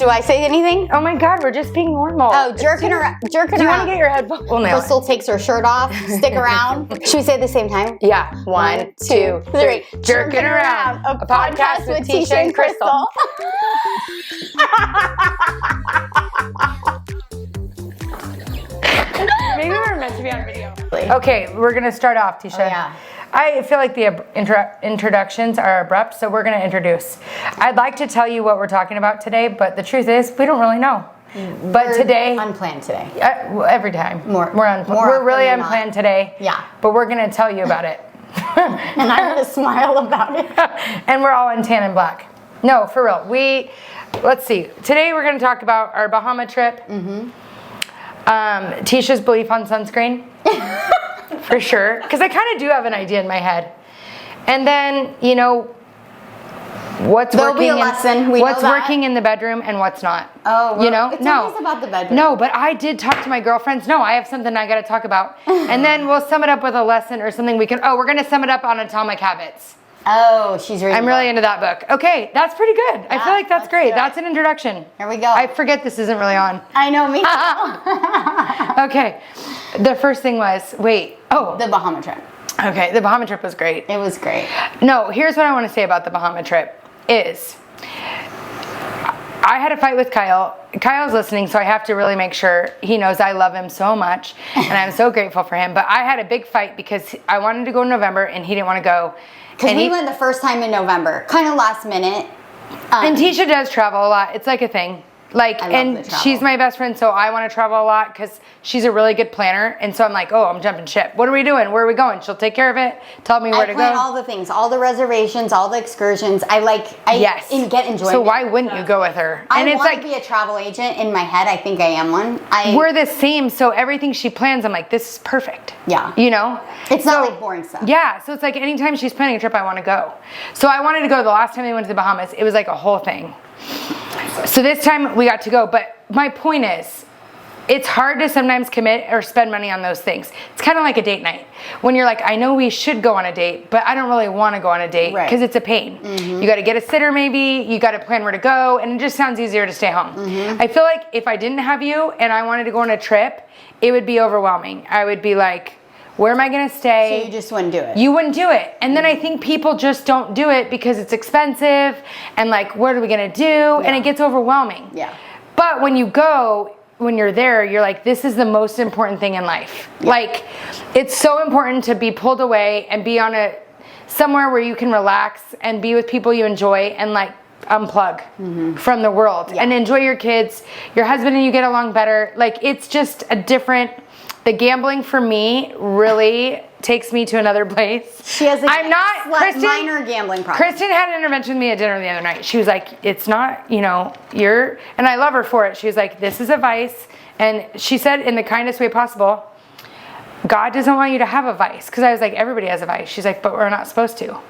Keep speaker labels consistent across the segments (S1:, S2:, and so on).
S1: Do I say anything?
S2: Oh my God, we're just being normal.
S1: Oh, jerking around.
S2: Do you want to get your headphones? We'll nail
S1: Crystal takes her shirt off. Stick around. Should we say it at the same time?
S2: Yeah. 1, 2, 3. Jerkin Around, a podcast with Teisha and Crystal. Maybe we're meant to be on video. Okay, we're gonna start off, Teisha.
S1: Oh, yeah.
S2: I feel like the introductions are abrupt, so we're gonna introduce. I'd like to tell you what we're talking about today, but the truth is, we don't really know. But today,
S1: unplanned today.
S2: Every time we're really unplanned today.
S1: Yeah.
S2: But we're gonna tell you about it.
S1: And I'm gonna smile about it.
S2: And we're all in tan and black. No, for real. Let's see. Today we're gonna talk about our Bahama trip. Teisha's belief on sunscreen. For sure, because I kind of do have an idea in my head, and then what's working in the bedroom and what's not.
S1: Oh, well, it's always about the bedroom.
S2: No, but I did talk to my girlfriends. No, I have something I got to talk about, and then we'll sum it up with a lesson or something. We're gonna sum it up on Atomic Habits.
S1: Oh, she's reading.
S2: I'm really into that book. Okay, that's pretty good. I feel like that's great. That's an introduction.
S1: Here we go.
S2: I forget this isn't really on.
S1: I know, me too.
S2: Okay, the first thing was
S1: the Bahama trip.
S2: Okay, the Bahama trip was great.
S1: It was great.
S2: No, here's what I want to say about the Bahama trip is I had a fight with Kyle. Kyle's listening, so I have to really make sure he knows I love him so much, and I'm so grateful for him. But I had a big fight because I wanted to go in November, and he didn't want to go.
S1: Because we went the first time in November, kind of last minute.
S2: And Teisha does travel a lot. It's like a thing. And she's my best friend, so I want to travel a lot because she's a really good planner. And so I'm like, oh, I'm jumping ship. What are we doing? Where are we going? She'll take care of it. Tell me where to go.
S1: I plan all the things, all the reservations, all the excursions. I get enjoyment.
S2: So why wouldn't you go with her?
S1: I want to be a travel agent. In my head, I think I am one.
S2: We're the same. So everything she plans, I'm like, this is perfect.
S1: Yeah. It's not like boring stuff.
S2: Yeah. So it's like anytime she's planning a trip, I want to go. So I wanted to go the last time we went to the Bahamas. It was like a whole thing. So this time we got to go, but my point is, it's hard to sometimes commit or spend money on those things. It's kind of like a date night. When you're like, I know we should go on a date, but I don't really want to go on a date because it's a pain. You got to get a sitter maybe, you got to plan where to go, and it just sounds easier to stay home. I feel like if I didn't have you and I wanted to go on a trip, it would be overwhelming. I would be like, where am I going to stay?
S1: So you just wouldn't do it. You
S2: wouldn't do it. And then I think people just don't do it because it's expensive and like, what are we going to do? Yeah. And it gets overwhelming.
S1: Yeah.
S2: But when you're there, you're like, this is the most important thing in life. Yeah. Like, it's so important to be pulled away and be on somewhere where you can relax and be with people you enjoy and like unplug from the world and enjoy your kids, your husband and you get along better. Like, it's just the gambling for me really takes me to another place.
S1: She has minor gambling problem.
S2: Kristen had an intervention with me at dinner the other night. She was like, it's not, and I love her for it. She was like, this is a vice. And she said in the kindest way possible, God doesn't want you to have a vice. Because I was like, everybody has a vice. She's like, but we're not supposed to.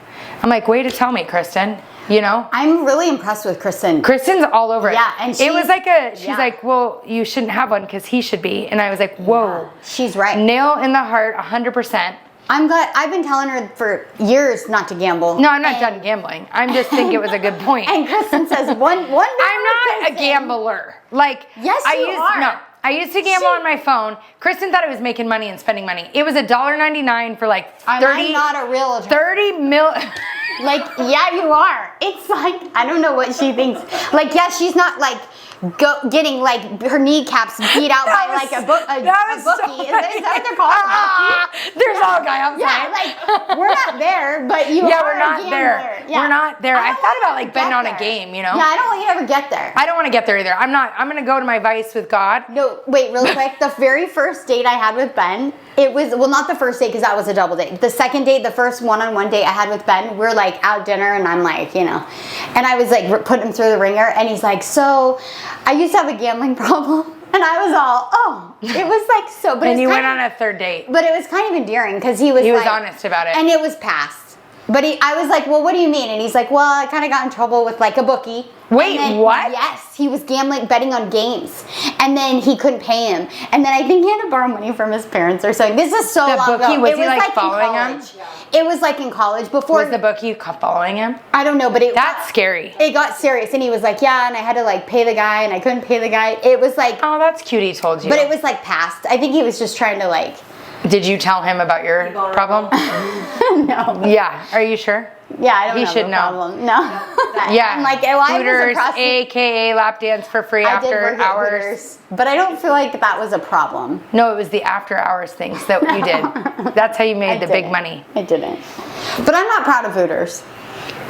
S2: I'm like, way to tell me, Kristen.
S1: I'm really impressed with Kristen.
S2: Kristen's all over it.
S1: Yeah, and
S2: it was like she's like, well, you shouldn't have one because he should be. And I was like, whoa.
S1: Yeah, she's right.
S2: Nail in the heart, 100%.
S1: I'm glad. I've been telling her for years not to gamble.
S2: No, I'm not done gambling. I just think it was a good point.
S1: And Kristen says, one
S2: I'm not a gambler. Like,
S1: yes, you are.
S2: No. I used to gamble on my phone. Kristen thought I was making money and spending money. It was $1.99 for like 30.
S1: I'm not a realtor.
S2: 30 mil.
S1: Like, yeah, you are. It's like, I don't know what she thinks. Like, yeah, she's not like getting like her kneecaps beat out by like a bookie. Is that what they're called?
S2: There's all guy outside.
S1: Yeah, like we're not there, but you are.
S2: We're not there. Yeah. We're not there. I thought about like betting on a game,
S1: Yeah, I don't want you to ever get there.
S2: I don't want to get there either. I'm gonna go to my vice with God.
S1: No, wait, real quick. The very first date I had with Ben, it was, well, not the first date because that was a double date. The second date, the first one-on-one date I had with Ben, we're like out dinner and I'm like, and I was like putting him through the ringer and he's like, so I used to have a gambling problem. And I was all, it was like so. But
S2: and you went on a third date.
S1: But it was kind of endearing because he was
S2: honest about it.
S1: And it was past. But I was like, well, what do you mean? And he's like, well, I kind of got in trouble with like a bookie.
S2: Wait, what?
S1: Yes, he was gambling, betting on games, and then he couldn't pay him, and then I think he had to borrow money from his parents or something. This is so long
S2: bookie,
S1: ago.
S2: was he like following him?
S1: It was like in college before.
S2: Was the bookie following him?
S1: I don't know, but
S2: that's scary.
S1: It got serious, and he was like, yeah, and I had to like pay the guy, and I couldn't pay the guy. It was like,
S2: oh, that's cute. He told you,
S1: but it was like past. I think he was just trying to like.
S2: Did you tell him about your problem?
S1: No.
S2: Yeah. Are you sure?
S1: Yeah, I don't
S2: he
S1: have
S2: should
S1: a
S2: know.
S1: problem. No.
S2: Yeah.
S1: I'm like, well,
S2: Hooters,
S1: I was
S2: aka lap dance for free after hours.
S1: Hooters, but I don't feel like that was a problem.
S2: No, it was the after hours things that you did. That's how you made the big money.
S1: I didn't. But I'm not proud of Hooters.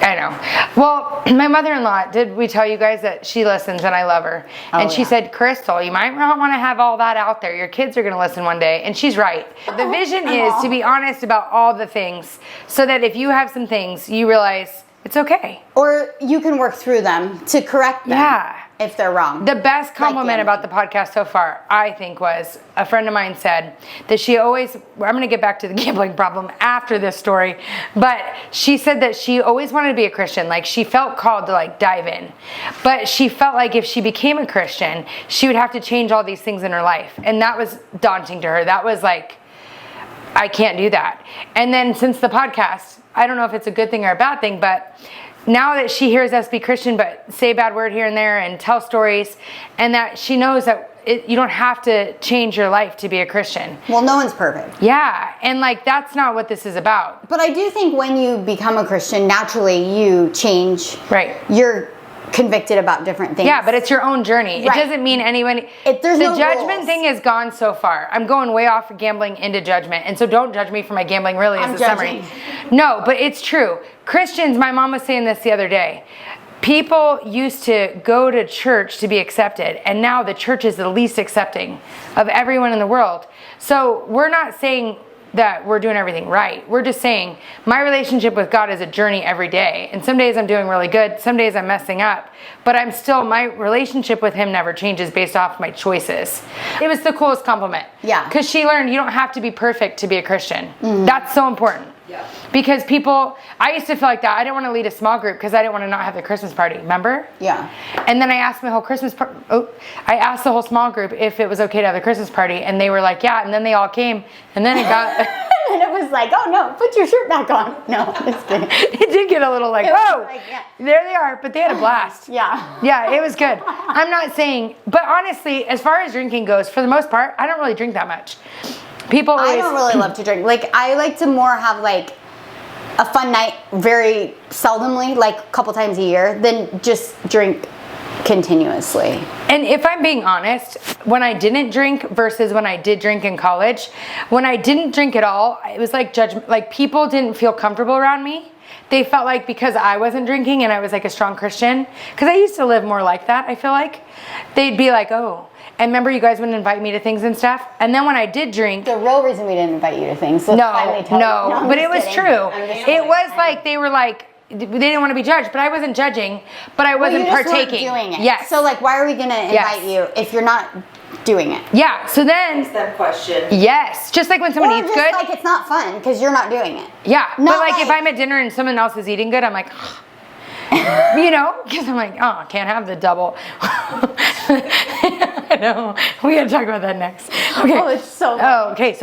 S2: I know. Well, my mother-in-law, did we tell you guys that she listens and I love her? And she said, Crystal, you might not want to have all that out there. Your kids are going to listen one day. And she's right. The vision is to be honest about all the things so that if you have some things, you realize it's okay.
S1: Or you can work through them to correct them if they're wrong.
S2: The best compliment about the podcast so far, I think, was a friend of mine said that she always, I'm going to get back to the gambling problem after this story, but she said that she always wanted to be a Christian. Like she felt called to like dive in, but she felt like if she became a Christian, she would have to change all these things in her life. And that was daunting to her. That was like, I can't do that. And then since the podcast, I don't know if it's a good thing or a bad thing, but now that she hears us be Christian, but say a bad word here and there and tell stories, and that she knows that you don't have to change your life to be a Christian.
S1: Well, no one's perfect.
S2: Yeah, and like that's not what this is about.
S1: But I do think when you become a Christian, naturally you change.
S2: Right.
S1: You're convicted about different things.
S2: Yeah, but it's your own journey. Right. It doesn't mean anyone.
S1: There's
S2: the
S1: no
S2: judgment
S1: rules.
S2: thing is gone so far. I'm going way off of gambling into judgment, and so don't judge me for my gambling. Really,
S1: I'm
S2: is the
S1: judging.
S2: summary. No, but it's true. Christians. My mom was saying this the other day. People used to go to church to be accepted, and now the church is the least accepting of everyone in the world. So we're not saying that we're doing everything right. We're just saying my relationship with God is a journey every day. And some days I'm doing really good. Some days I'm messing up. But my relationship with him never changes based off my choices. It was the coolest compliment.
S1: Yeah.
S2: Because she learned you don't have to be perfect to be a Christian. Mm-hmm. That's so important.
S3: Yeah.
S2: Because I used to feel like that. I didn't want to lead a small group because I didn't want to not have the Christmas party. Remember?
S1: Yeah.
S2: And then I asked I asked the whole small group if it was okay to have the Christmas party, and they were like, yeah. And then they all came, and then it got.
S1: And it was like, oh no, put your shirt back on. No, just kidding.
S2: It did get a little like, whoa, like, there they are. But they had a blast.
S1: Yeah.
S2: Yeah, it was good. I'm not saying, but honestly, as far as drinking goes, for the most part, I don't really drink that much. I
S1: don't really love to drink. Like, I like to more have like a fun night very seldomly, like a couple times a year, than just drink continuously.
S2: And if I'm being honest, when I didn't drink versus when I did drink in college, when I didn't drink at all, it was like judgment. Like people didn't feel comfortable around me. They felt like because I wasn't drinking and I was like a strong Christian, because I used to live more like that, I feel like, they'd be like, oh. And remember, you guys wouldn't invite me to things and stuff. And then when I did drink,
S1: the real reason we didn't invite you to things. So
S2: no, but it was true. It was like they were like they didn't want to be judged, but I wasn't judging, but I wasn't partaking.
S1: Doing it.
S2: Yes.
S1: So like, why are we gonna invite you if you're not doing it?
S2: Yeah. So then.
S3: Ask them question.
S2: Yes. Just like when someone eats good.
S1: Like it's not fun because you're not doing it.
S2: Yeah. But like if I'm at dinner and someone else is eating good, I'm like. You know, because I'm like, oh, can't have the double. I know. We gotta talk about that next. Okay.
S1: Oh, it's so.
S2: Oh, okay.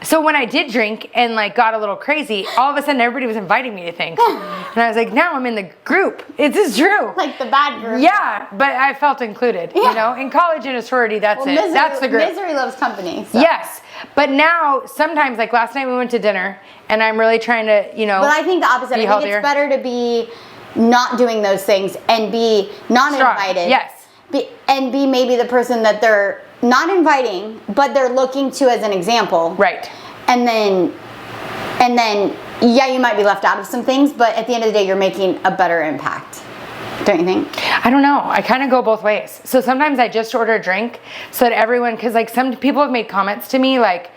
S2: So when I did drink and like got a little crazy, all of a sudden everybody was inviting me to things, and I was like, now I'm in the group. It is true.
S1: Like the bad group.
S2: Yeah, but I felt included. Yeah. You know, in college and a sorority, that's it. That's the group.
S1: Misery loves company. So.
S2: Yes. But now, sometimes, like last night we went to dinner, and I'm really trying to, you know.
S1: But I think the opposite. I think it's better to be not doing those things and be not invited.
S2: Yes.
S1: And be maybe the person that they're not inviting, but they're looking to as an example.
S2: Right.
S1: And then, yeah, you might be left out of some things, but at the end of the day, you're making a better impact. Don't you think?
S2: I don't know. I kind of go both ways. So sometimes I just order a drink so that everyone, because like some people have made comments to me like,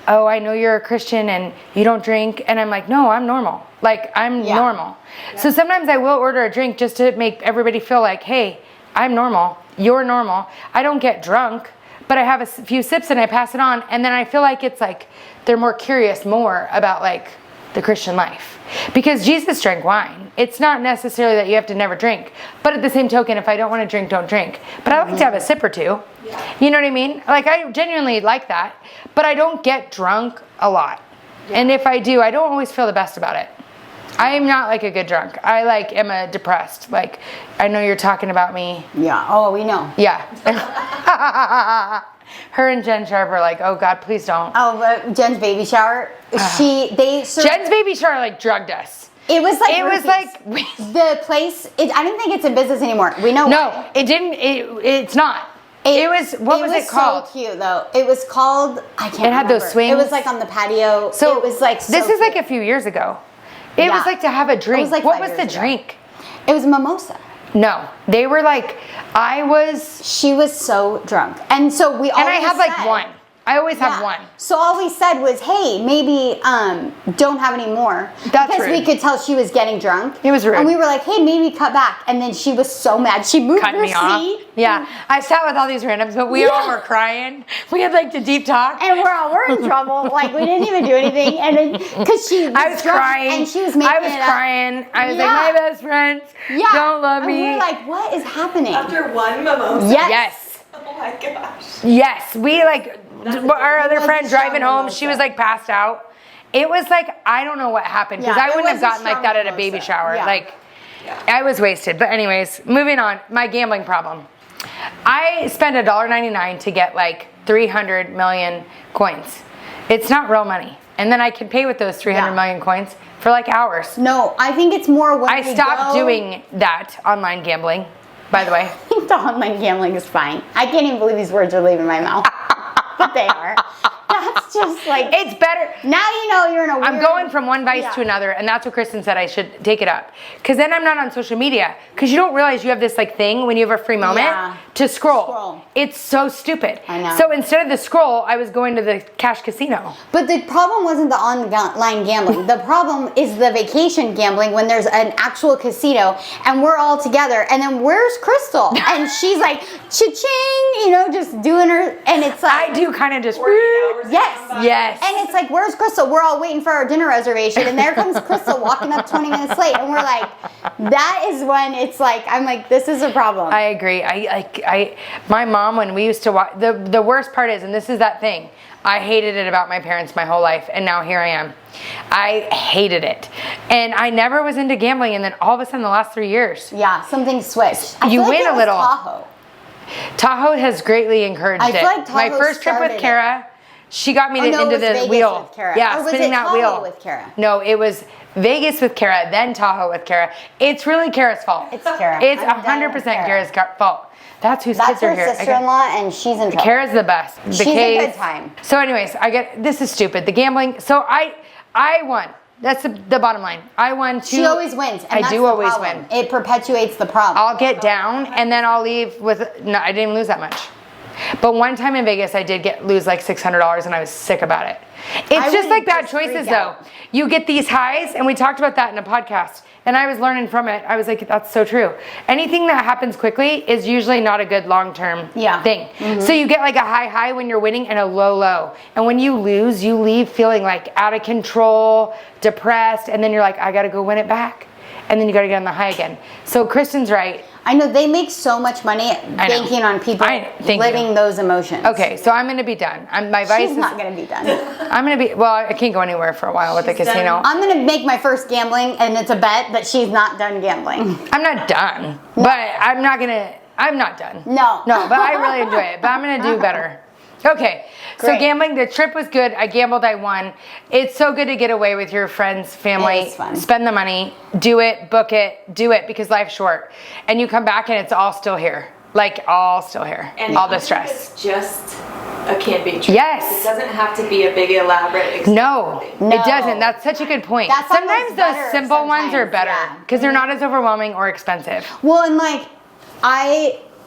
S2: oh, I know you're a Christian and you don't drink. And I'm like, no, I'm normal. Like I'm normal. Yeah. So sometimes I will order a drink just to make everybody feel like, hey, I'm normal. You're normal. I don't get drunk, but I have a few sips and I pass it on. And then I feel like it's like, they're more curious about like the Christian life. Because Jesus drank wine. It's not necessarily that you have to never drink. But at the same token, if I don't want to drink, don't drink. But I like to have a sip or two.
S3: Yeah.
S2: You know what I mean? Like, I genuinely like that. But I don't get drunk a lot.
S3: Yeah.
S2: And if I do, I don't always feel the best about it. I am not like a good drunk. I like am a depressed. Like, I know you're talking about me.
S1: Yeah. Oh, we know.
S2: Yeah. Her and Jen Sharp are like, oh God, please don't.
S1: Oh, but Jen's baby shower.
S2: Jen's baby shower like drugged us.
S1: It was like
S2: It was like
S1: the place. I don't think it's in business anymore. We know.
S2: no,
S1: why.
S2: it didn't. It was what was it called?
S1: So cute though. It was called. I can't.
S2: It had those
S1: remember.
S2: swings.
S1: It was like on the patio.
S2: So
S1: it was like. So
S2: this is like
S1: cute.
S2: a few years ago. It was
S1: Yeah.
S2: like to have a drink.
S1: It was like
S2: what
S1: 5
S2: was
S1: years
S2: the
S1: ago.
S2: drink?
S1: It was mimosa.
S2: No, they were like,
S1: She was so drunk, and so we.
S2: and I
S1: always
S2: have like
S1: said-
S2: one. I always have
S1: Yeah.
S2: one.
S1: So all we said was, hey, maybe don't have any more.
S2: That's
S1: because we
S2: rude.
S1: could tell she was getting drunk.
S2: It was rude.
S1: And we were like, hey, maybe cut back. And then she was so mad. She moved
S2: Cut
S1: her
S2: me off.
S1: seat.
S2: Yeah, I sat with all these randoms, but we all were crying. We had like the deep talk.
S1: And we're in trouble. Like, we didn't even do anything. And then, because she was
S2: I was
S1: drunk
S2: crying.
S1: and she was making
S2: I was
S1: it up.
S2: crying. I was
S1: Yeah.
S2: like, my best friends don't love
S1: And
S2: me.
S1: we were like, what is happening?
S3: After one mimosa.
S1: Yes.
S2: Yes.
S3: Oh my gosh.
S2: Yes. We like, our other
S1: was
S2: friend
S1: a
S2: driving
S1: strong
S2: home, she
S1: mimosa.
S2: was like passed out. It was like, I don't know what happened because
S1: Yeah,
S2: I
S1: it
S2: wouldn't have
S1: was a
S2: gotten like
S1: strong
S2: that at a
S1: mimosa.
S2: baby shower.
S1: Yeah.
S2: Like,
S3: Yeah.
S2: I was wasted. But anyways, moving on. My gambling problem. I spent $1.99 to get like 300 million coins. It's not real money. And then I can pay with those 300
S1: Yeah.
S2: million coins for like hours.
S1: No, I think it's more when
S2: I
S1: we
S2: stopped
S1: go-
S2: doing that online gambling, by the way.
S1: I think the online gambling is fine. I can't even believe these words are leaving my mouth. But they are. That's just like,
S2: It's better.
S1: now you know you're in a weird...
S2: I'm going from one vice
S1: Yeah.
S2: to another, and that's what Kristen said I should take it up. Because then I'm not on social media. Because you don't realize you have this like thing when you have a free moment
S1: Yeah.
S2: to scroll.
S1: Scroll.
S2: It's so stupid.
S1: I know.
S2: So instead of the scroll, I was going to the cash casino.
S1: But the problem wasn't the online gambling. The problem is the vacation gambling when there's an actual casino and we're all together. And then where's Crystal? And she's like, cha-ching, you know, just doing her. And it's like...
S2: I do kind of just.
S3: 48 hours
S1: Yes.
S3: gone by.
S2: Yes.
S1: And it's like, where's Crystal? We're all waiting for our dinner reservation. And there comes Crystal walking up 20 minutes late. And we're like, that is when it's like, I'm like, this is a problem.
S2: I agree. My mom, when we used to watch, the worst part is, and this is that thing, I hated it about my parents my whole life, and now here I am. I hated it. And I never was into gambling, and then all of a sudden, the last 3 years,
S1: Yeah, something switched. I
S2: You
S1: feel like
S2: win
S1: it
S2: a
S1: was
S2: little.
S1: Tahoe.
S2: Tahoe has greatly encouraged
S1: I
S2: it.
S1: feel like
S2: My
S1: Tahoe
S2: first trip with
S1: started it.
S2: Kara, she got me
S1: Oh, no, it
S2: into
S1: was
S2: the
S1: Vegas
S2: wheel.
S1: with Kara.
S2: Yeah,
S1: Or was
S2: spinning
S1: it
S2: that
S1: Tahoe
S2: wheel.
S1: with Kara?
S2: No, it was Vegas with Kara, then Tahoe with Kara. It's really Kara's fault.
S1: It's Kara.
S2: It's
S1: I'm done
S2: 100%
S1: with Kara.
S2: Kara's fault. That's whose
S1: That's
S2: kids are
S1: her
S2: here.
S1: sister-in-law, and she's in trouble.
S2: Kara's the best. The
S1: She's a
S2: cave.
S1: good time.
S2: So anyways, this is stupid. The gambling. So I won. That's the bottom line. I won two.
S1: She always wins. And
S2: I
S1: that's
S2: do
S1: the
S2: always
S1: problem.
S2: win.
S1: It perpetuates the problem.
S2: I'll get down and then I'll leave with, no, I didn't even lose that much. But one time in Vegas, I did lose like $600 and I was sick about it. It's just
S1: would
S2: like bad
S1: just
S2: choices
S1: freak
S2: though.
S1: out.
S2: You get these highs, and we talked about that in a podcast. And I was learning from it. I was like, that's so true. Anything that happens quickly is usually not a good long-term
S1: Yeah.
S2: thing.
S1: Mm-hmm.
S2: So you get like a high when you're winning and a low. And when you lose, you leave feeling like out of control, depressed, and then you're like, I gotta go win it back. And then you gotta get on the high again. So Kristen's right.
S1: I know they make so much money
S2: know.
S1: banking on people
S2: Thank
S1: living
S2: you.
S1: those emotions.
S2: Okay, so I'm gonna be done. My vice
S1: She's
S2: is,
S1: not going to be done.
S2: I'm gonna be, well, I can't go anywhere for a while with the
S3: She's
S2: casino.
S3: done.
S1: I'm going to make my first gambling, and it's a bet that she's not done gambling.
S2: I'm not done, but I'm not done.
S1: No.
S2: No, but I really enjoy it, but I'm gonna do better. Okay, so
S1: Great.
S2: gambling, the trip was good. I gambled, I won. It's so good to get away with your friends, family,
S1: It is fun.
S2: spend the money, do it, book it, do it, because life's short. And you come back and it's all still here. Like, all still here.
S3: And
S2: all the
S3: even if
S2: stress.
S3: It's just a camping trip.
S2: Yes.
S3: It doesn't have to be a big elaborate expensive
S2: No,
S3: thing.
S2: it doesn't. That's such a good point.
S1: That's
S2: Sometimes
S1: almost
S2: those
S1: better
S2: simple ones are
S1: sometimes,
S2: better
S1: yeah.
S2: because they're not as overwhelming or expensive.
S1: Well, and like,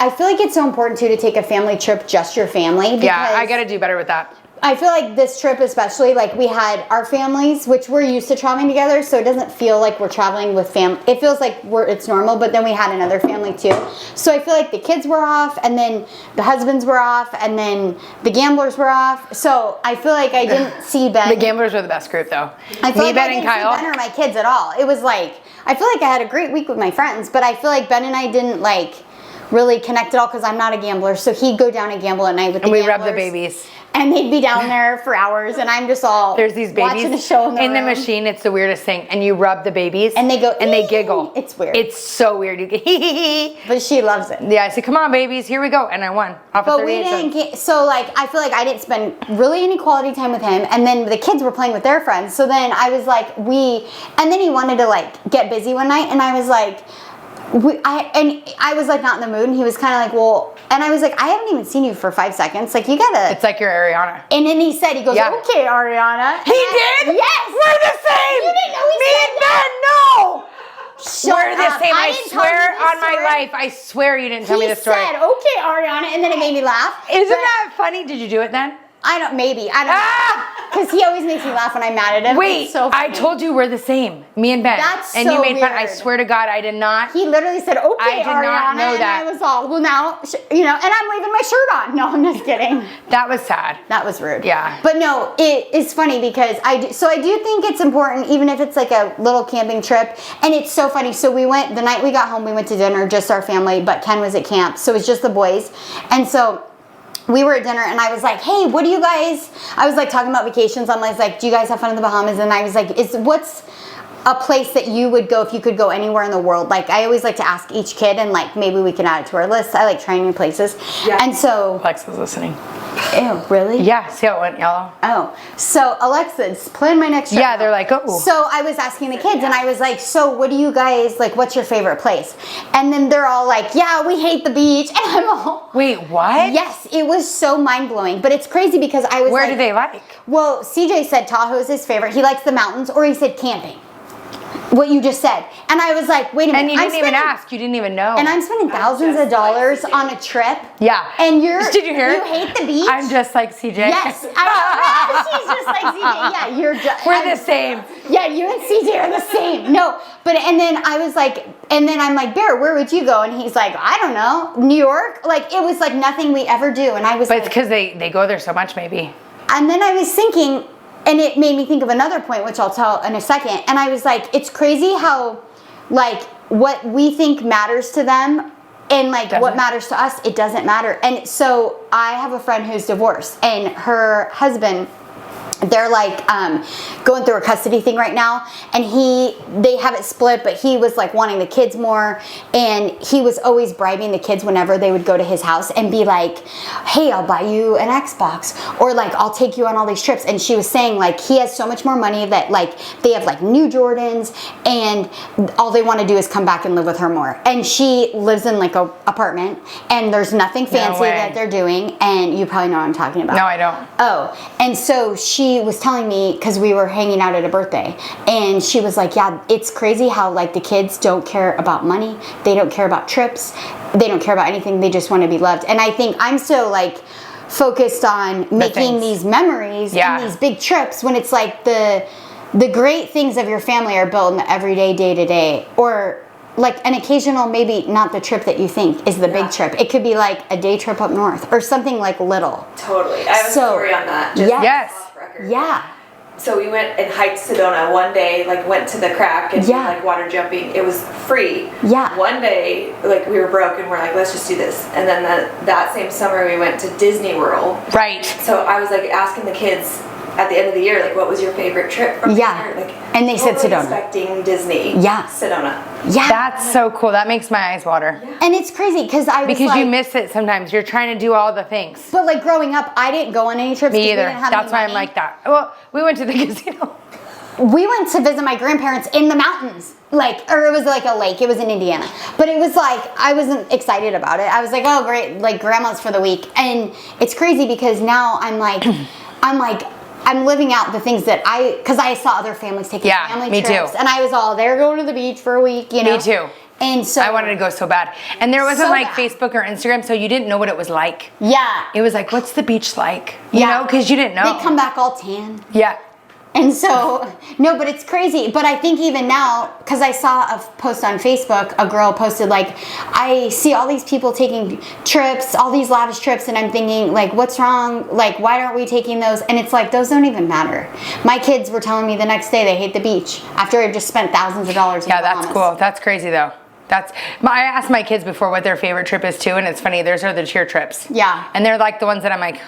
S1: I feel like it's so important too to take a family trip, just your family. Because
S2: Yeah, I got to do better with that.
S1: I feel like this trip especially, like we had our families, which we're used to traveling together, so it doesn't feel like we're traveling with family. It feels like it's normal, but then we had another family too. So I feel like the kids were off, and then the husbands were off, and then the gamblers were off. So I feel like I didn't see Ben.
S2: The gamblers were the best group though.
S1: I feel
S2: Me,
S1: like
S2: Ben,
S1: I
S2: and
S1: didn't
S2: Kyle.
S1: see Ben or my kids at all. It was like, I feel like I had a great week with my friends, but I feel like Ben and I didn't like really connect at all because I'm not a gambler. So he'd go down and gamble at night with the gamblers.
S2: And we rubbed the babies.
S1: And they'd be down there for hours, and I'm just all
S2: There's these babies
S1: watching a show in the room.
S2: machine. It's the weirdest thing. And you rub the babies,
S1: And they go,
S2: and they
S1: "Ee."
S2: giggle.
S1: It's weird.
S2: It's so weird. You get hee hee hee.
S1: But she loves it.
S2: Yeah, I said, come on, babies, here we go, and I won. Off of
S1: But we
S2: 38
S1: didn't
S2: cents.
S1: get, so like, I feel like I didn't spend really any quality time with him, and then the kids were playing with their friends. So then I was like, and then he wanted to like get busy one night, and I was like, I was like not in the mood, and he was kind of like, well, and I was like, I haven't even seen you for 5 seconds. Like, you gotta.
S2: It's like you're Ariana.
S1: And then he said,
S2: Yeah.
S1: okay, Ariana.
S2: He did?
S1: Yes.
S2: We're the same.
S1: You didn't know he
S2: Me
S1: said
S2: and Ben, no.
S1: Shut
S2: We're the
S1: up.
S2: same. I
S1: didn't tell
S2: swear
S1: you this
S2: on my
S1: story.
S2: life. I swear you didn't tell me the story.
S1: He said, okay, Ariana, and then it made me laugh.
S2: Isn't
S1: But
S2: that funny? Did you do it then?
S1: I don't know.
S2: Ah!
S1: Because he always makes me laugh when I'm mad at him.
S2: Wait,
S1: It's so
S2: I
S1: funny.
S2: told you we're the same. Me and Ben.
S1: That's
S2: and
S1: so
S2: you made fun. I
S1: weird.
S2: swear to God, I did not.
S1: He literally said, okay,
S2: I did
S1: Ariana,
S2: not know that.
S1: and I was all, well now, and I'm leaving my shirt on. No, I'm just kidding.
S2: That was sad.
S1: That was rude.
S2: Yeah.
S1: But no, it is funny because I do think it's important, even if it's like a little camping trip. And it's so funny. So the night we got home, we went to dinner, just our family, but Ken was at camp. So it was just the boys. And so we were at dinner, and I was like, hey, what do you guys, I was like talking about vacations. I was like, do you guys have fun in the Bahamas? And I was like, what's a place that you would go if you could go anywhere in the world? Like, I always like to ask each kid, and like maybe we can add it to our list. I like trying new places.
S3: Yeah.
S1: And so,
S2: Alexa's listening.
S1: ew, really?
S2: Yeah, see how it went yellow?
S1: Oh, so Alexa's plan my next trip.
S2: Yeah, they're like, oh.
S1: So I was asking the kids, and I was like, so what do you guys, like, what's your favorite place? And then they're all like, yeah, we hate the beach. And I'm all,
S2: Wait, what?
S1: yes, it was so mind-blowing. But it's crazy because I was
S2: Where
S1: like,
S2: do they like?
S1: well, CJ said Tahoe's his favorite. He likes the mountains, or he said camping. What you just said. And I was like, wait a minute.
S2: And you didn't even ask. You didn't even know.
S1: And I'm spending thousands of dollars on a trip.
S2: Yeah.
S1: And
S2: Did you hear?
S1: You hate the beach?
S2: I'm just like CJ.
S1: Yes. She's just like CJ. Yeah, you're just.
S2: We're the same.
S1: Yeah, you and CJ are the same. No, but and then I was like, and then I'm like, Bear, where would you go? And he's like, I don't know, New York. Like, it was like nothing we ever do. And I was
S2: But
S1: like,
S2: it's because they go there so much, maybe.
S1: and then I was thinking, and it made me think of another point, which I'll tell in a second. And I was like, it's crazy how, like, what we think matters to them and, like, what matters to us, it doesn't matter. And so I have a friend who's divorced, and her husband, they're like going through a custody thing right now, and they have it split, but he was like wanting the kids more, and he was always bribing the kids whenever they would go to his house and be like, hey, I'll buy you an Xbox, or like, I'll take you on all these trips. And she was saying, like, he has so much more money that, like, they have like new Jordans, and all they want to do is come back and live with her more. And she lives in like a apartment, and there's nothing fancy that they're doing, and you probably know what I'm talking about.
S2: No, I don't.
S1: Oh, and so she was telling me, because we were hanging out at a birthday, and she was like, yeah, it's crazy how, like, the kids don't care about money, they don't care about trips, they don't care about anything, they just want to be loved. And I think I'm so, like, focused on making these memories and these big trips, when it's like the great things of your family are built in the everyday, day to day, or like an occasional, maybe not the trip that you think is the big trip. It could be like a day trip up north, or something like little.
S3: Totally. I have a story on that. Just
S1: Yes.
S3: off record.
S1: Yeah.
S3: So we went and hiked Sedona one day, like went to the crack and did, like, water jumping. It was free.
S1: Yeah.
S3: One day, like, we were broke and we're like, let's just do this. And then that same summer we went to Disney World.
S2: Right.
S3: So I was like asking the kids at the end of the year, like, what was your favorite trip from the year? Like,
S1: and they said
S3: totally
S1: Sedona.
S3: Expecting Disney.
S1: Yeah.
S3: Sedona.
S1: Yeah.
S2: That's so cool. That makes my eyes water.
S3: Yeah.
S1: And it's crazy because
S2: you miss it sometimes. You're trying to do all the things.
S1: But like growing up, I didn't go on any trips.
S2: Me either.
S1: We didn't have
S2: That's
S1: any
S2: why I'm
S1: money.
S2: like that. Well, we went to the casino.
S1: We went to visit my grandparents in the mountains, like, or it was like a lake. It was in Indiana, but it was like, I wasn't excited about it. I was like, oh great, like grandma's for the week. And it's crazy because now I'm like, I'm living out the things that because I saw other families taking family
S2: me
S1: trips,
S2: too.
S1: and I was all, they're going to the beach for a week, you know.
S2: Me too.
S1: And so
S2: I wanted to go so bad. And there wasn't
S1: So
S2: like
S1: bad.
S2: Facebook or Instagram, so you didn't know what it was like.
S1: Yeah.
S2: It was like, what's the beach like? You know, because you didn't know.
S1: They come back all tan.
S2: Yeah.
S1: And so, no, but it's crazy. But I think even now, because I saw a post on Facebook, a girl posted like, I see all these people taking trips, all these lavish trips, and I'm thinking like, what's wrong? Like, why aren't we taking those? And it's like, those don't even matter. My kids were telling me the next day they hate the beach after I just spent thousands of dollars.
S2: Yeah, that's cool. That's crazy though. I asked my kids before what their favorite trip is too, and it's funny, theirs are the cheer trips.
S1: Yeah.
S2: And they're like the ones that I'm like,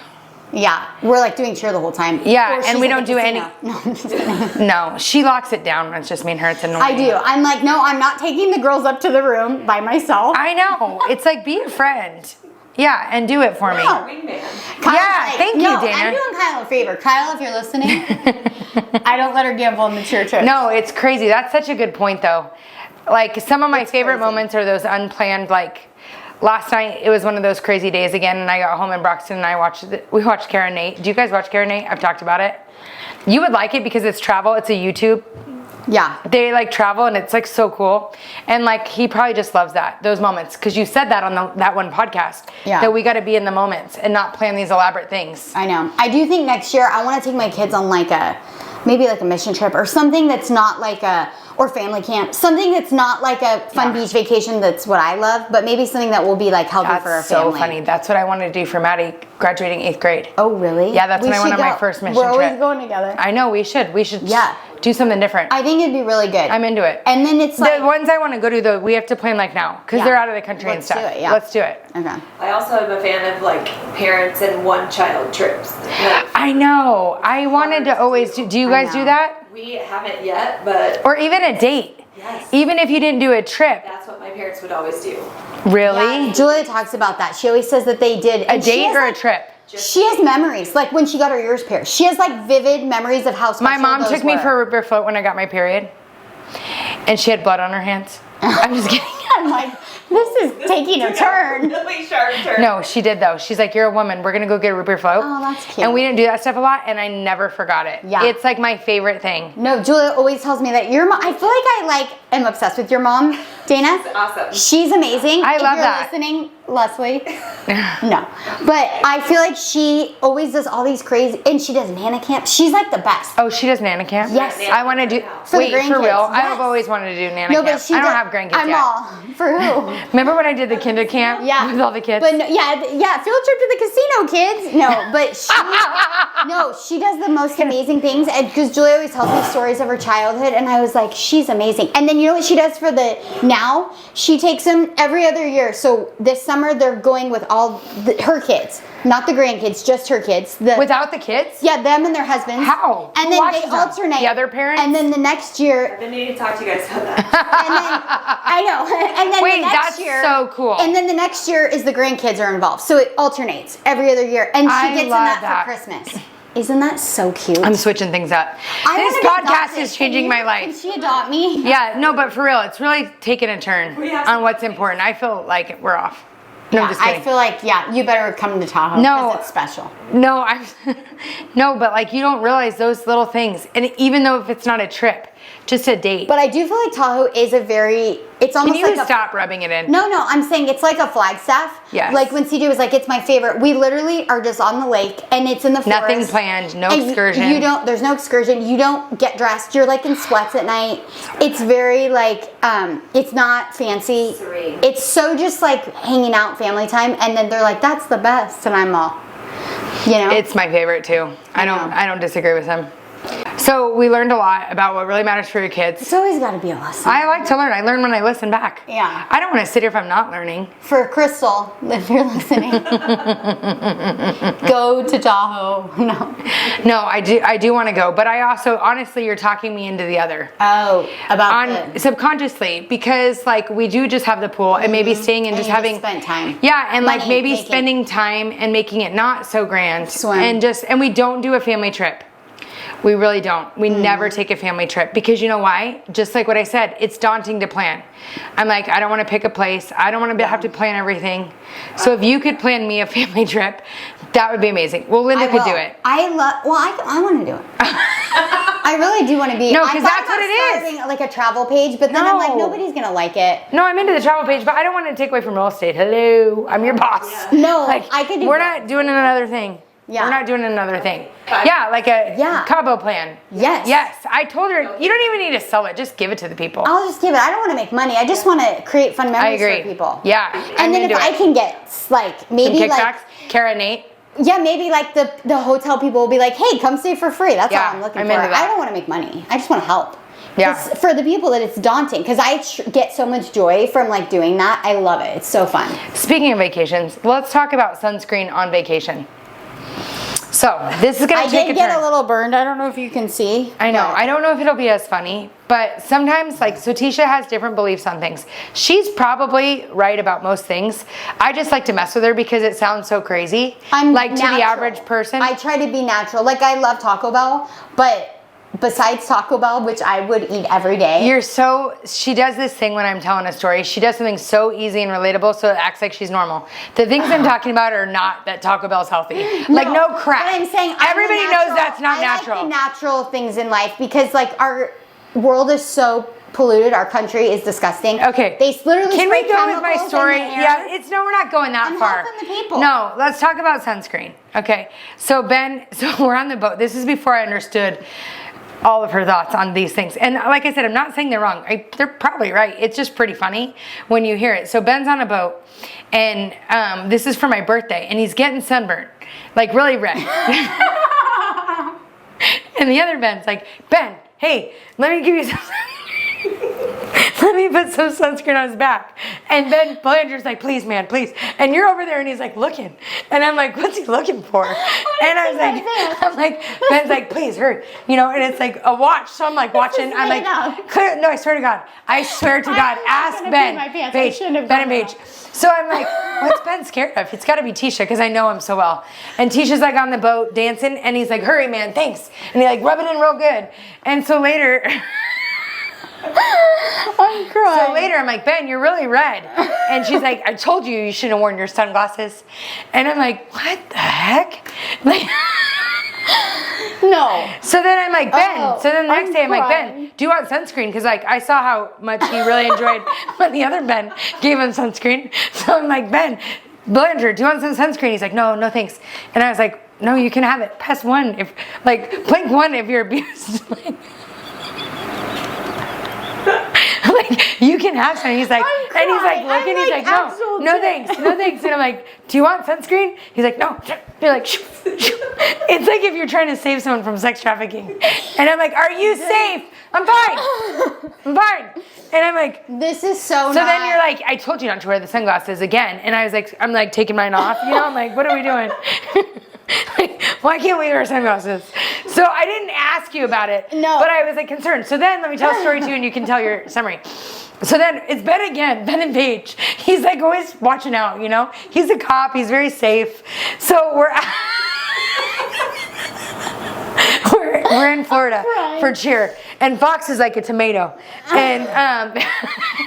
S1: yeah, we're like doing cheer the whole time.
S2: yeah,
S1: Or
S2: and
S1: she's
S2: we
S1: at
S2: don't
S1: the
S2: do any.
S1: casino. No, I'm just kidding.
S2: No, she locks it down when it's just me and her. It's annoying.
S1: I do. I'm like, no, I'm not taking the girls up to the room by myself.
S2: I know. It's like, be a friend. Yeah, and do it for me.
S1: No.
S3: Wingman.
S1: Kyle's
S2: Yeah, thank you,
S1: no,
S2: Dana.
S1: I'm doing Kyle a favor. Kyle, if you're listening, I don't let her gamble on the cheer trip.
S2: No, it's crazy. That's such a good point though. Like some of my favorite
S1: crazy.
S2: moments are those unplanned, like last night it was one of those crazy days again, and I got home in Broxton and we watched Kara and Nate. Do you guys watch Kara and Nate? I've talked about it. You would like it because it's travel. It's a YouTube.
S1: Yeah.
S2: They like travel and it's like so cool. And like he probably just loves those moments, because you said that on that one podcast.
S1: Yeah.
S2: That we got to be in the moments and not plan these elaborate things.
S1: I know. I do think next year I want to take my kids on maybe like a mission trip or something that's not like or family camp. Something that's not like a fun beach vacation. That's what I love, but maybe something that will be like healthy for our
S2: That's so
S1: family.
S2: funny. That's what I wanted to do for Maddie graduating 8th grade.
S1: Oh, really?
S2: Yeah, that's
S1: We
S2: when I went
S1: should
S2: on my
S1: go.
S2: first mission
S1: We're always
S2: trip.
S1: going together.
S2: I know, we should.
S1: Yeah.
S2: Do something different.
S1: I think it'd be really good.
S2: I'm into it.
S1: And then it's like
S2: The ones I want to go to though, we have to plan like now, because
S1: Yeah.
S2: they're out of the country and
S1: Let's
S2: stuff.
S1: do it, yeah.
S2: Let's do it.
S1: Okay.
S3: I also am a fan of like parents and one child trips. Like,
S2: I know. I wanted to always do you guys do
S1: know.
S2: that?
S3: we haven't yet, but
S2: Or even a date.
S3: yes,
S2: Even if you didn't do a trip.
S3: that's what my parents would always do.
S2: Really?
S1: Yeah, Julia talks about that. She always says that they did
S2: A date or a trip?
S1: She has memories, like when she got her ears pierced. She has like vivid memories of how special
S2: My mom
S1: those
S2: took me
S1: were.
S2: for a root beer float when I got my period. And she had blood on her hands. I'm just kidding.
S1: I'm like, this is taking a turn.
S3: Really sharp turn.
S2: No, she did though. She's like, you're a woman. We're gonna go get a root beer float.
S1: Oh, that's cute.
S2: And we didn't do that stuff a lot, and I never forgot it.
S1: Yeah.
S2: It's like my favorite thing.
S1: No, Julia always tells me that your mom. I feel like I am obsessed with your mom, Dana.
S3: It's awesome.
S1: She's amazing.
S2: I
S1: if
S2: love
S1: you're
S2: that.
S1: Listening, Leslie. No, but I feel like she always does all these crazy, and she does Nana camp. She's like the best.
S2: Oh, she does Nana camp?
S1: Yes.
S2: I want to do.
S1: For the
S2: Wait, for
S1: grandkids,
S2: real?
S1: yes.
S2: I've always wanted to do Nana
S1: No,
S2: camp.
S1: but she
S2: I don't
S1: does-
S2: have grandkids
S1: I'm
S2: yet.
S1: all for who?
S2: Remember when I did the kinder camp?
S1: Yeah,
S2: With all the kids?
S1: But no, yeah, field trip to the casino, kids. No, but she does the most amazing things. And because Julia always tells me stories of her childhood, and I was like, she's amazing. And then you know what she does for now? She takes them every other year. So this summer they're going with all her kids, not the grandkids, just her kids.
S2: Without the kids?
S1: Yeah, them and their husbands.
S2: How?
S1: And
S2: Who
S1: then
S2: watches
S1: they
S2: them?
S1: alternate.
S2: The other parents?
S1: And then the next year,
S3: I've been needing to talk to you guys about that.
S1: and then I know. And then
S2: Wait,
S1: the next
S2: that's
S1: year,
S2: so cool.
S1: And then the next year is the grandkids are involved, so it alternates every other year, and she
S2: I
S1: gets in
S2: love
S1: that for Christmas. Isn't that so cute?
S2: I'm switching things up.
S1: I
S2: This
S1: wanna be
S2: podcast
S1: adopted.
S2: is changing my
S1: Can
S2: life.
S1: she adopt me?
S2: Yeah, no, but for real, it's really taking a turn
S3: We have
S2: on
S3: some-
S2: what's important. I feel like we're off. No,
S1: Yeah,
S2: I'm just kidding.
S1: I feel like you better come to Tahoe.
S2: No.
S1: 'cause it's special.
S2: No, no, but like you don't realize those little things, and even though if it's not a trip, just a date.
S1: But I do feel like Tahoe is it's
S2: Can
S1: almost
S2: you
S1: like a
S2: stop rubbing it in?
S1: No, I'm saying it's like a Flagstaff.
S2: Yes.
S1: Like when CJ was like, it's my favorite. We literally are just on the lake and it's in the forest.
S2: Nothing planned, no
S1: And
S2: excursion.
S1: There's no excursion. You don't get dressed. You're like in sweats at night. It's very like, it's not fancy.
S3: Serene.
S1: It's so just like hanging out family time. And then they're like, that's the best. And I'm all,
S2: It's my favorite too. I don't disagree with him. So we learned a lot about what really matters for your kids.
S1: It's always got to be a lesson.
S2: I like to learn. I learn when I listen back.
S1: Yeah.
S2: I don't want to sit here if I'm not learning.
S1: For Crystal, if you're listening, go to Tahoe.
S2: No, I do want to go, but I also, honestly, you're talking me into the other.
S1: Oh, about
S2: Subconsciously, because like we do just have the pool and maybe staying and
S1: And
S2: just
S1: you
S2: having
S1: spend time.
S2: Yeah, and like
S1: Money
S2: maybe
S1: making.
S2: spending time and making it not so grand.
S1: Swim.
S2: And we don't do a family trip. We really don't. We never take a family trip because you know why? Just like what I said, it's daunting to plan. I'm like, I don't want to pick a place. I don't want to have to plan everything. So if you could plan me a family trip, that would be amazing. Well, Linda could do it.
S1: I want to do it. I I really do want to be.
S2: No,
S1: I
S2: because
S1: thought
S2: that's what
S1: about
S2: it is.
S1: starting, like a travel page, but then I'm like,
S2: No.
S1: nobody's gonna like it.
S2: No, I'm into the travel page, but I don't want to take away from real estate. Hello, I'm your boss.
S3: Yeah.
S1: No,
S2: Like,
S1: I could do
S2: we're
S1: both.
S2: not doing another thing.
S1: Yeah.
S2: We're not doing another thing.
S3: Fine.
S2: Yeah, like a
S1: Yeah.
S2: Cabo plan.
S1: Yes.
S2: Yes. I told her, you don't even need to sell it. Just give it to the people.
S1: I'll just give it. I don't want to make money. I just want to create fun
S2: I
S1: memories
S2: agree.
S1: for people.
S2: Yeah.
S1: And then if I can get like
S2: Some
S1: maybe
S2: kickbacks,
S1: like
S2: Kara, Nate.
S1: yeah, maybe like the hotel people will be like, hey, come stay for free. That's
S2: Yeah,
S1: all I'm looking
S2: I'm
S1: for.
S2: into that.
S1: I don't want to make money. I just want to help.
S2: Yeah.
S1: 'Cause for the people that it's daunting, because I get so much joy from like doing that. I love it. It's so fun.
S2: Speaking of vacations, let's talk about sunscreen on vacation. So this is gonna
S1: I
S2: take
S1: did
S2: a
S1: get
S2: turn.
S1: a little burned. I don't know if you can see.
S2: I know.
S1: but-
S2: I don't know if it'll be as funny, but sometimes, like, so Teisha has different beliefs on things. She's probably right about most things. I just like to mess with her because it sounds so crazy.
S1: I'm
S2: like to the
S1: natural.
S2: average person.
S1: I try to be natural. Like I love Taco Bell, but besides Taco Bell, which I would eat every day.
S2: She does this thing when I'm telling a story. She does something so easy and relatable, so it acts like she's normal. The things I'm talking about are not that Taco Bell's healthy. Like, no crap.
S1: But I'm saying I'm
S2: everybody
S1: the
S2: knows
S1: natural-
S2: that's not
S1: I
S2: natural.
S1: like the natural things in life because like our world is so polluted. Our country is disgusting.
S2: Okay.
S1: They literally
S2: Can we
S1: spray
S2: go with my
S1: chemicals in
S2: story?
S1: the air.
S2: Yeah, we're not going that
S1: I'm
S2: far.
S1: helping the people.
S2: No, let's talk about sunscreen. Okay. So we're on the boat. This is before I understood all of her thoughts on these things. And like I said, I'm not saying they're wrong. They're probably right. It's just pretty funny when you hear it. So Ben's on a boat and this is for my birthday and he's getting sunburned, like really red. And the other Ben's like, Ben, hey, let me give you some let me put some sunscreen on his back. And Ben Blanchard's like, please, man, please. And you're over there and he's like looking. And I'm like, what's he looking for? And I was like, Ben's like, please hurry. You know, and it's like a watch. So I'm like watching. I'm like, no, I swear to God. I swear to God. Ask Ben. Paige, Ben and Paige. So I'm like, what's Ben scared of? It's got to be Teisha because I know him so well. And Tisha's like on the boat dancing and he's like, hurry, man, thanks. And he like rub it in real good. And so later...
S1: I'm crying.
S2: So later I'm like, Ben, you're really red. And she's like, I told you shouldn't have worn your sunglasses. And I'm like, what the heck? Like,
S1: no.
S2: so then I'm like, Ben.
S1: Oh,
S2: So then the next day I'm like,
S1: crying.
S2: Ben, do you want sunscreen? Because like I saw how much he really enjoyed when the other Ben gave him sunscreen. So I'm like, Ben, Belanger, do you want some sunscreen? He's like, no, thanks. And I was like, no, you can have it. Press 1 if, like, blink 1 if you're abused. Like, you can have some. He's like, and he's like looking. He's like, no thanks. And I'm like, do you want sunscreen? He's like, no. You're like, shoo, shoo. It's like if you're trying to save someone from sex trafficking. And I'm like, are you safe? I'm fine. And I'm like,
S1: This is so
S2: then you're like, I told you not to wear the sunglasses again. And I was like, I'm like taking mine off. You know, I'm like, what are we doing? Like, why can't we wear sunglasses? So I didn't ask you about it.
S1: No.
S2: But I was like concerned. So then let me tell a story too and you can tell your summary. So then it's Ben again, Ben and Paige. He's like always watching out, you know? He's a cop, he's very safe. So we're in Florida for cheer. And Fox is like a tomato. And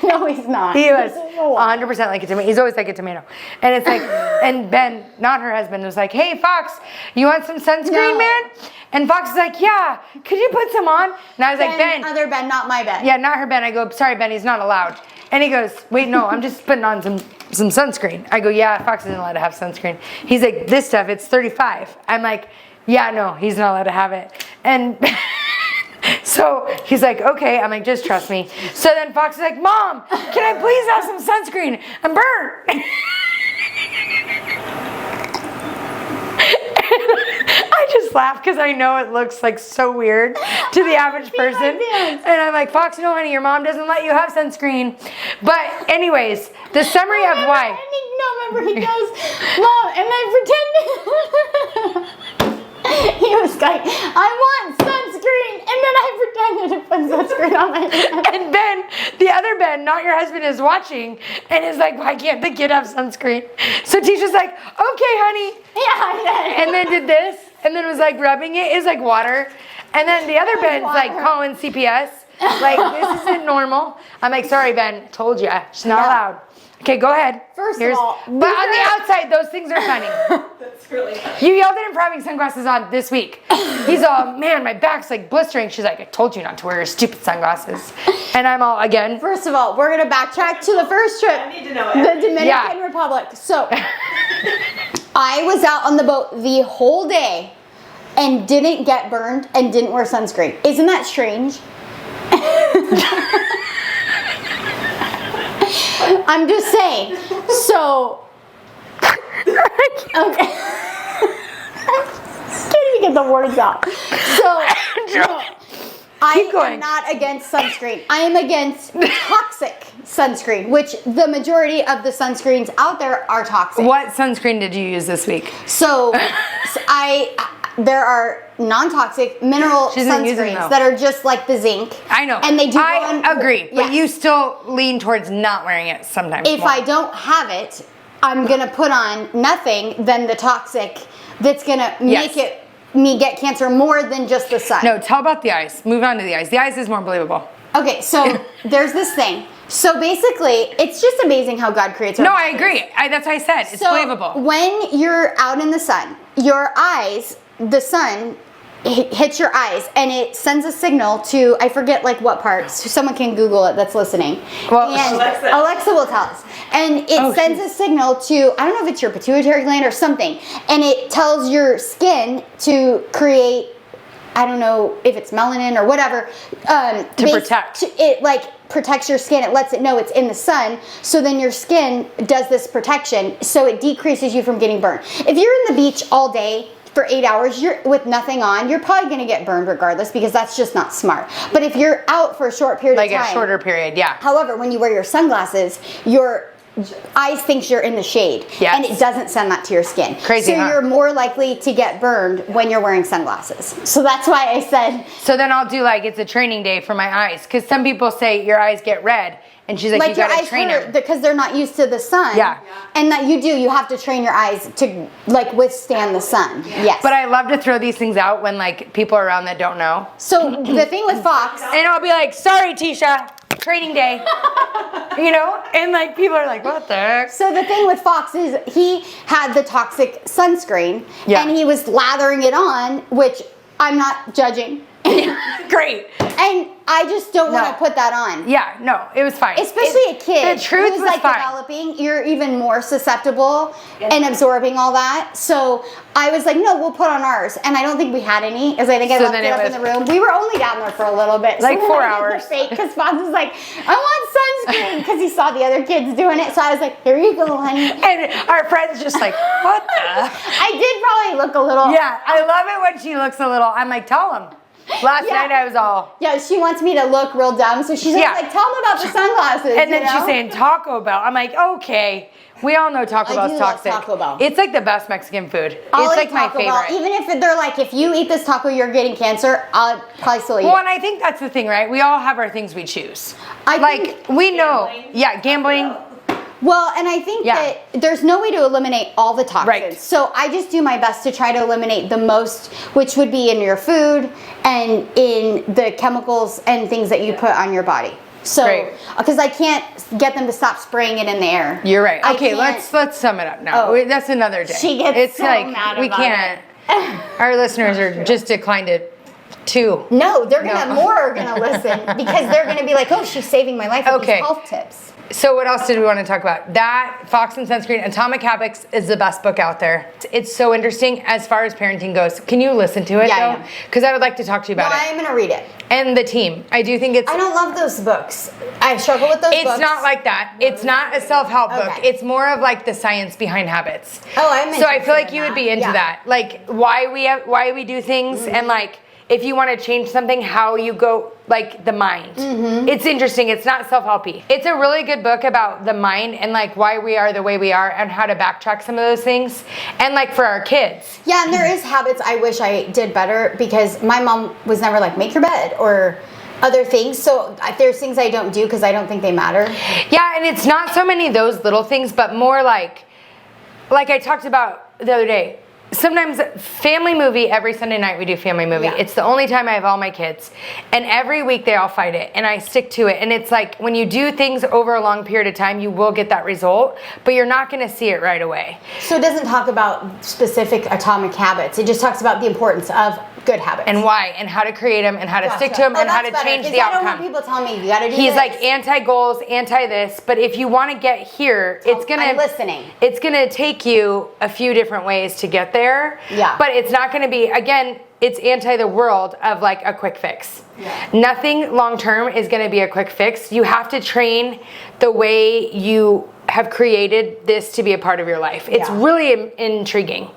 S1: No, he's not.
S2: he was 100% like a tomato. He's always like a tomato. And it's like, and Ben, not her husband, was like, hey, Fox, you want some sunscreen, man? And Fox is like, yeah, could you put some on? And I was like, Ben.
S1: Other Ben, not my Ben.
S2: Yeah, not her Ben. I go, sorry, Ben, he's not allowed. And he goes, wait, no, I'm just putting on some sunscreen. I go, yeah, Fox isn't allowed to have sunscreen. He's like, this stuff, it's 35. I'm like, yeah, no, he's not allowed to have it. And so he's like, okay. I'm like, just trust me. So then Fox is like, Mom, can I please have some sunscreen? I'm burnt. I just laugh because I know it looks like so weird to the average person. And I'm like, Fox, no, honey, your mom doesn't let you have sunscreen. But anyways, the summary of why.
S1: Remember, he goes, Mom, and I pretended. He was like, I want sunscreen. And then I pretended to put sunscreen on my hand.
S2: And Ben, the other Ben, not your husband, is watching and is like, why can't the kid have sunscreen? So Tisha's like, okay, honey.
S1: Yeah.
S2: And then did this, and then was like rubbing it. It's like water. And then the other Ben's like calling CPS. Like, this isn't normal. I'm like, sorry, Ben, told ya. She's not allowed. Okay, go ahead.
S1: First of all,
S2: but on the outside, those things are funny.
S3: That's really funny.
S2: You yelled at him for having sunglasses on this week. He's all, man, my back's like blistering. She's like, I told you not to wear your stupid sunglasses. And I'm all, again.
S1: First of all, we're going to backtrack to the first trip.
S3: I need to know
S1: the Dominican Republic. So, I was out on the boat the whole day and didn't get burned and didn't wear sunscreen. Isn't that strange? I'm just saying. So, okay. Can't even get the words out. So, I am not against sunscreen. I am against toxic sunscreen, which the majority of the sunscreens out there are toxic.
S2: What sunscreen did you use this week?
S1: So there are non-toxic mineral sunscreens that are just like the zinc.
S2: I know.
S1: And they do
S2: I agree, but you still lean towards not wearing it sometimes.
S1: If I don't have it, I'm going to put on nothing than the toxic that's going to make me get cancer more than just the sun.
S2: No, tell about the eyes. Move on to the eyes. The eyes is more believable.
S1: Okay, so there's this thing. So basically, it's just amazing how God creates our
S2: No, I agree. That's what I said. It's believable.
S1: When you're out in the sun, your eyes, the sun hits your eyes and it sends a signal to, I forget like what parts, someone can Google it that's listening.
S2: Well,
S1: and Alexa will tell us. And it sends a signal to, I don't know if it's your pituitary gland or something, and it tells your skin to create, I don't know if it's melanin or whatever.
S2: To protect.
S1: It like protects your skin. It lets it know it's in the sun. So then your skin does this protection. So it decreases you from getting burned. If you're in the beach all day for 8 hours, you're with nothing on, you're probably going to get burned regardless because that's just not smart. But if you're out for a short period of time.
S2: Like a shorter period, yeah.
S1: However, when you wear your sunglasses, your eyes thinks you're in the shade.
S2: Yes.
S1: And it doesn't send that to your skin.
S2: Crazy,
S1: So you're more likely to get burned when you're wearing sunglasses. So that's why I said.
S2: So then I'll do like, it's a training day for my eyes. Because some people say your eyes get red. And she's like you gotta train them.
S1: Because they're not used to the sun.
S2: Yeah.
S1: And that you have to train your eyes to like withstand the sun. Yes.
S2: But I love to throw these things out when like people are around that don't know.
S1: So the thing with Fox.
S2: And I'll be like, sorry, Teisha, training day. You know? And like people are like, what the heck?
S1: So the thing with Fox is he had the toxic sunscreen.
S2: Yeah.
S1: And he was lathering it on, which I'm not judging.
S2: Great.
S1: And I just don't want to put that on.
S2: Yeah, no, it was fine.
S1: Especially a kid
S2: The truth
S1: who's
S2: was
S1: like
S2: fine.
S1: developing, you're even more susceptible and absorbing all that. So I was like, no, we'll put on ours. And I don't think we had any, as I think I left it up in the room. We were only down there for a little bit.
S2: Like
S1: so
S2: 4 hours.
S1: Because Fox was like, I want sunscreen because he saw the other kids doing it. So I was like, here you go, honey.
S2: And our friend's just like, what the?
S1: I did probably look a little.
S2: Yeah, I love it when she looks a little, I'm like, tell him. Last night I was all.
S1: Yeah, she wants me to look real dumb. So she's like, tell them about the sunglasses.
S2: And then she's saying Taco Bell. I'm like, okay. We all know Taco Bell's toxic.
S1: Taco Bell.
S2: It's like the best Mexican food. It's like my favorite.
S1: Bell. Even if they're like, if you eat this taco, you're getting cancer, I'll probably still eat it.
S2: Well, and I think that's the thing, right? We all have our things we choose. We know. Yeah, gambling.
S1: Well, and I think that there's no way to eliminate all the toxins.
S2: Right.
S1: So I just do my best to try to eliminate the most, which would be in your food and in the chemicals and things that you put on your body. So, because I can't get them to stop spraying it in the air.
S2: You're right. Okay, let's sum it up now. That's another day.
S1: She gets mad about
S2: we can't. Our listeners are just declined it. 2.
S1: No, they're more are gonna listen because they're gonna be like, oh, she's saving my life with these health tips.
S2: So what else did we want to talk about? That, Fox and Sunscreen, Atomic Habits is the best book out there. It's so interesting as far as parenting goes. Can you listen to it though? Because I would like to talk to you about it.
S1: I am gonna read it.
S2: And the team. I do think it's...
S1: I don't love those books. I struggle with those books.
S2: It's not like that. It's not a self-help book. It's more of like the science behind habits.
S1: Oh, I'm interested.
S2: So I feel like you would be into that. Like why we do things and like if you want to change something, how you go, like the mind. It's interesting. It's not self-helpy. It's a really good book about the mind and like why we are the way we are and how to backtrack some of those things. And like for our kids.
S1: Yeah, and there is habits I wish I did better because my mom was never like, make your bed or other things. So there's things I don't do because I don't think they matter.
S2: Yeah, and it's not so many of those little things, but more like I talked about the other day. sometimes family movie, every Sunday night we do family movie.
S1: Yeah.
S2: It's the only time I have all my kids. And every week they all fight it and I stick to it. And it's like when you do things over a long period of time, you will get that result, but you're not going to see it right away.
S1: So it doesn't talk about specific atomic habits. It just talks about the importance of good habits.
S2: And why, and how to create them, and how to stick to them, and how to change the
S1: I don't
S2: outcome.
S1: want people telling me you got to do
S2: He's
S1: this.
S2: like anti-goals, anti-this, but if you want to get here, it's gonna.
S1: I'm listening.
S2: It's gonna take you a few different ways to get there.
S1: Yeah.
S2: But it's not gonna be, again, it's anti the world of like a quick fix.
S1: Yeah.
S2: Nothing long term is gonna be a quick fix. You have to train the way you have created this to be a part of your life. It's really intriguing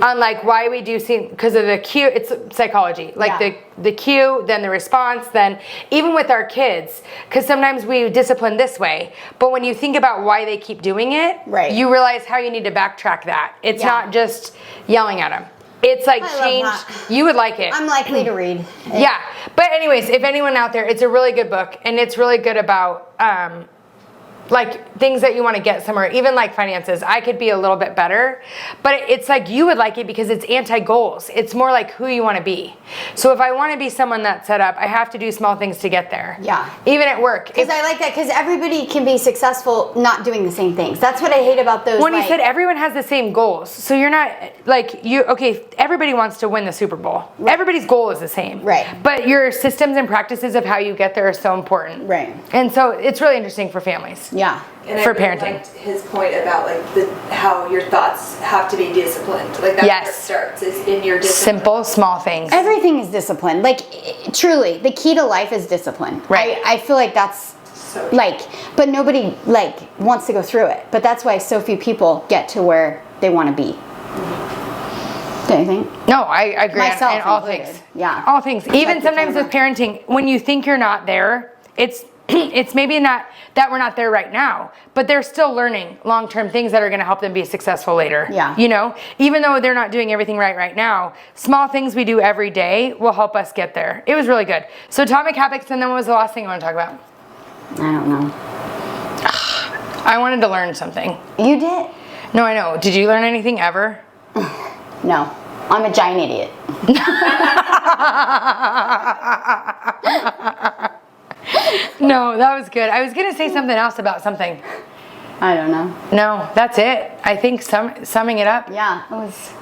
S2: on like why we do see, because of the cue. It's psychology, like the cue, then the response, then even with our kids, because sometimes we discipline this way, but when you think about why they keep doing it, you realize how you need to backtrack that. It's not just yelling at them. It's like change. You would like it.
S1: I'm likely to read.
S2: Yeah. But anyways, if anyone out there, it's a really good book, and it's really good about like things that you want to get somewhere, even like finances. I could be a little bit better, but it's like you would like it because it's anti-goals. It's more like who you want to be. So if I want to be someone that's set up, I have to do small things to get there.
S1: Yeah.
S2: Even at work.
S1: Because I like that, because everybody can be successful not doing the same things. That's what I hate about those.
S2: When you said everyone has the same goals, so you're not like okay, everybody wants to win the Super Bowl. Right. Everybody's goal is the same.
S1: Right.
S2: But your systems and practices of how you get there are so important.
S1: Right.
S2: And so it's really interesting for families.
S1: Yeah.
S3: And
S2: for
S3: I really
S2: parenting.
S3: liked his point about like how your thoughts have to be disciplined. Like that's where it starts, is in your discipline.
S2: Simple, small things.
S1: Everything is discipline. Like truly, the key to life is discipline.
S2: Right.
S1: I feel like that's
S3: so
S1: like, but nobody like wants to go through it. But that's why so few people get to where they want to be. Don't you think?
S2: No, I agree.
S1: Myself
S2: in all
S1: included.
S2: things.
S1: Yeah.
S2: All things. Even
S1: the
S2: sometimes with parenting, when you think you're not there, it's maybe not that we're not there right now, but they're still learning long-term things that are going to help them be successful later.
S1: Yeah.
S2: You know, even though they're not doing everything right now, small things we do every day will help us get there. It was really good. So atomic habits, and then what was the last thing you want to talk about?
S1: I don't know.
S2: I wanted to learn something.
S1: You did?
S2: No, I know. Did you learn anything ever?
S1: No. I'm a giant idiot.
S2: No, that was good. I was going to say something else about something.
S1: I don't know.
S2: No, that's it. I think summing it up.
S1: Yeah,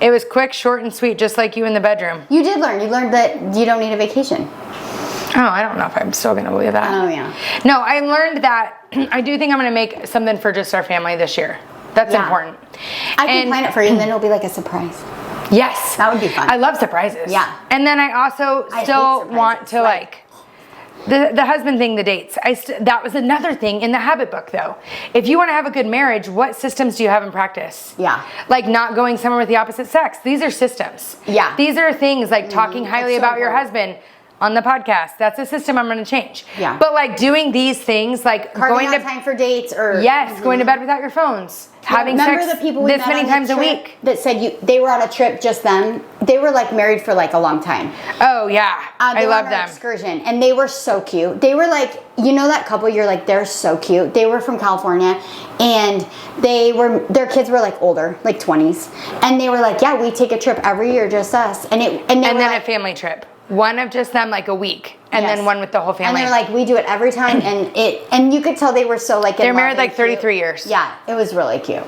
S2: It was quick, short, and sweet, just like you in the bedroom.
S1: You did learn. You learned that you don't need a vacation.
S2: Oh, I don't know if I'm still going to believe that.
S1: Oh, yeah.
S2: No, I learned that I do think I'm going to make something for just our family this year. That's important.
S1: I can plan it for you, and then it'll be like a surprise.
S2: Yes.
S1: That would be fun.
S2: I love surprises.
S1: Yeah.
S2: And then I also
S1: hate
S2: still
S1: surprises.
S2: want to like the husband thing, the dates. That was another thing in the habit book though. If you want to have a good marriage, what systems do you have in practice?
S1: Yeah.
S2: Like not going somewhere with the opposite sex. These are systems.
S1: Yeah.
S2: These are things like talking highly
S1: so
S2: about your
S1: important.
S2: husband on the podcast. That's a system I'm going to change.
S1: Yeah.
S2: But like doing these things, like
S1: Carving
S2: going
S1: out
S2: to
S1: time for dates, or
S2: going to bed without your phones, having
S1: remember
S2: sex
S1: the people we
S2: this
S1: met
S2: many
S1: on the
S2: times a
S1: trip
S2: week.
S1: that said they were on a trip, just them. They were like married for like a long time.
S2: Oh yeah,
S1: They
S2: I
S1: were
S2: love
S1: on our
S2: them.
S1: excursion, and they were so cute. They were like, you know, that couple. You're like, they're so cute. They were from California, and their kids were like older, like 20s, and they were like, yeah, we take a trip every year, just us, and then
S2: A family trip. One of just them, like a week, and
S1: Yes.
S2: then one with the whole family.
S1: And they're like, we do it every time, and you could tell they were so like.
S2: They're married like 33 years.
S1: Yeah, it was really cute.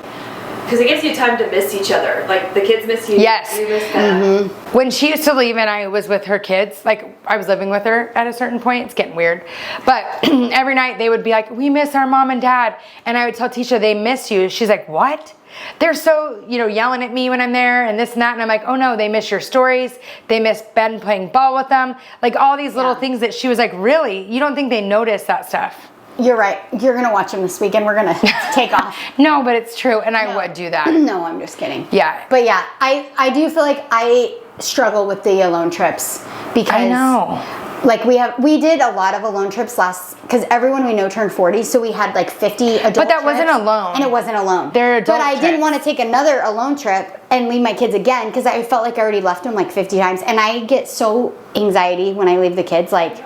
S3: Because it gives you time to miss each other. Like the kids miss you.
S2: Yes.
S3: You miss them.
S2: When she used to leave and I was with her kids, like I was living with her at a certain point, it's getting weird. But every night they would be like, we miss our mom and dad. And I would tell Teisha, they miss you. She's like, what? They're so, yelling at me when I'm there and this and that. And I'm like, oh no, they miss your stories. They miss Ben playing ball with them. Like all these little things that she was like, really? You don't think they notice that stuff?
S1: You're right. You're going to watch them this weekend. We're going to take off.
S2: No, but it's true. And I would do that.
S1: No, I'm just kidding.
S2: Yeah.
S1: But yeah, I do feel like I struggle with the alone trips because
S2: I know.
S1: Like we did a lot of alone trips because everyone we know turned 40, so we had like 50 adult
S2: But that wasn't
S1: trips,
S2: alone.
S1: And it wasn't alone.
S2: They're adult
S1: But I didn't
S2: trips.
S1: want to take another alone trip and leave my kids again because I felt like I already left them like 50 times, and I get so anxiety when I leave the kids. Like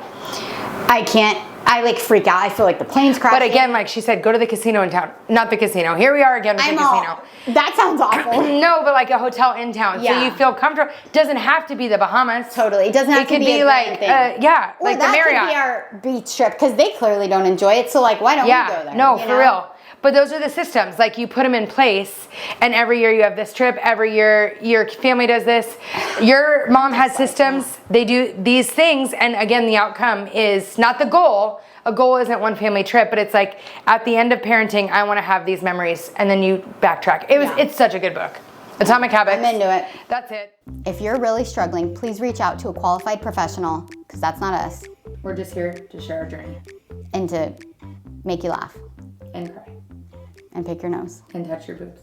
S1: I can't I like freak out. I feel like the plane's crashing.
S2: But again, like she said, go to the casino in town. Not the casino. Here we are again with the casino.
S1: That sounds awful.
S2: No, but like a hotel in town. Yeah. So you feel comfortable. Doesn't have to be the Bahamas.
S1: Totally. It doesn't have to be
S2: like, yeah,
S1: or
S2: like the Marriott.
S1: That could be our beach trip because they clearly don't enjoy it. So like, why don't we go there?
S2: No, for real. But those are the systems. Like you put them in place, and every year you have this trip. Every year your family does this. Your mom has systems. They do these things, and again, the outcome is not the goal. A goal isn't one family trip, but it's like at the end of parenting, I want to have these memories, and then you backtrack. It's such a good book. Atomic Habits.
S1: I'm into it.
S2: That's it.
S1: If you're really struggling, please reach out to a qualified professional, because that's not us.
S2: We're just here to share our journey.
S1: And to make you laugh.
S2: And cry.
S1: And pick your nose.
S2: And touch your boobs.